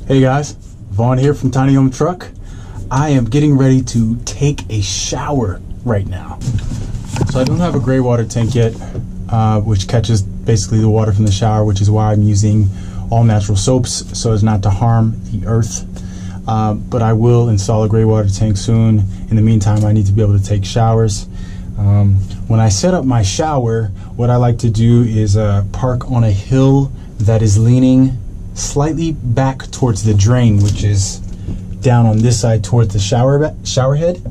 Hey guys, Vaughn here from Tiny Home Truck. I am getting ready to take a shower right now. So I don't have a gray water tank yet, which catches basically the water from the shower, which is why I'm using all natural soaps so as not to harm the earth. But I will install a gray water tank soon. In the meantime, I need to be able to take showers. When I set up my shower, what I like to do is park on a hill that is leaning slightly back towards the drain, which is down on this side towards the shower head,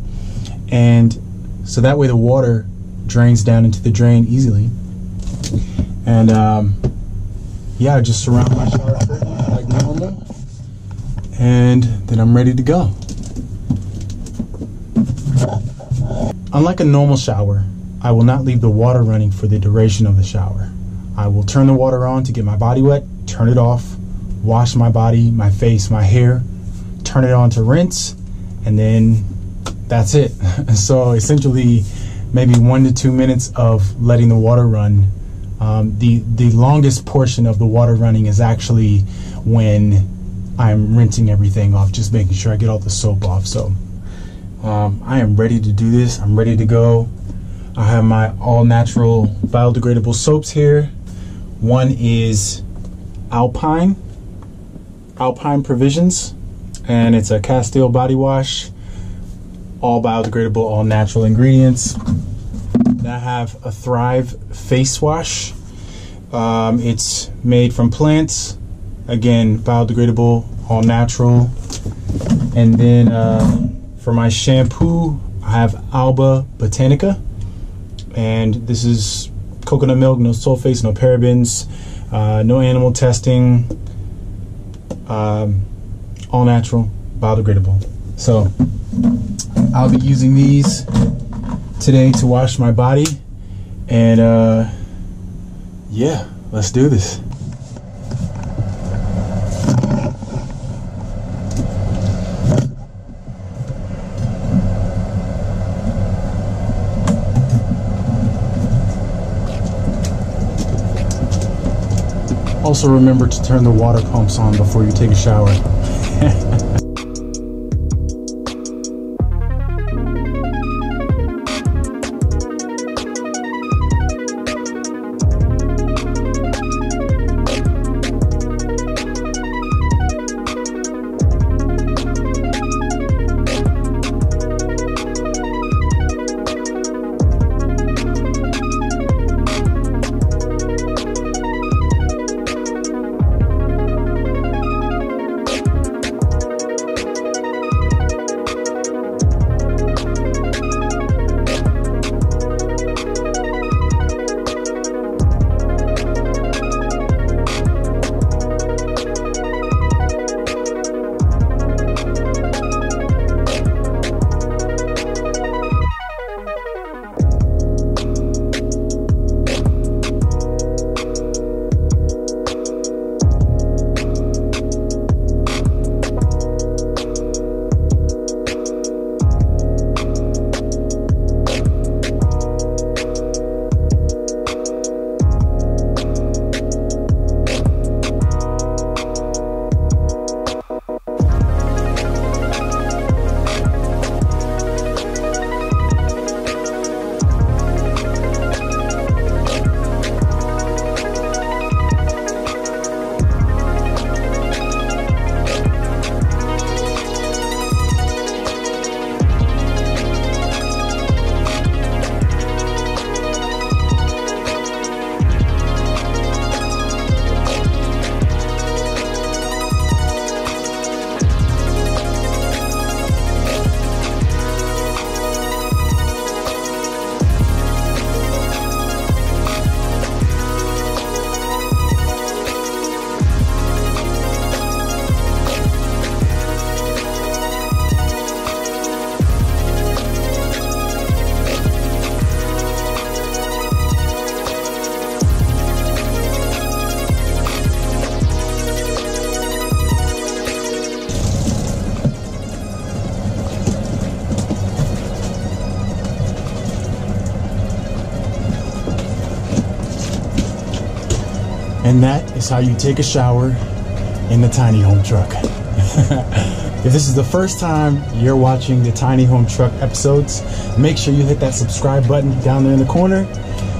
and so that way the water drains down into the drain easily. And yeah, I just surround my shower curtain like normal, and then I'm ready to go. Unlike a normal shower, I will not leave the water running for the duration of the shower. I will turn the water on to get my body wet, turn it off, wash my body, my face, my hair, turn it on to rinse, and then that's it. So essentially maybe 1 to 2 minutes of letting the water run. The longest portion of the water running is actually when I'm rinsing everything off, just making sure I get all the soap off. So I am ready to do this. I'm ready to go. I have my all natural biodegradable soaps here. One is Alpine Provisions, and it's a Castile body wash, all biodegradable, all natural ingredients. Then I have a Thrive face wash. It's made from plants, again biodegradable, all natural. And then for my shampoo, I have Alba Botanica, and this is coconut milk, no sulfates, no parabens, no animal testing, all natural, biodegradable. So I'll be using these today to wash my body, and yeah, let's do this. Also remember to turn the water pumps on before you take a shower. And that is how you take a shower in the tiny home truck. If this is the first time you're watching the Tiny Home Truck episodes, make sure you hit that subscribe button down there in the corner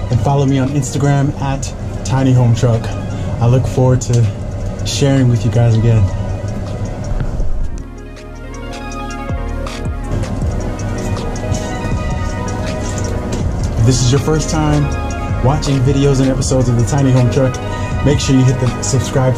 and follow me on Instagram at Tiny Home Truck. I look forward to sharing with you guys again. If this is your first time watching videos and episodes of the Tiny Home Truck, make sure you hit the subscribe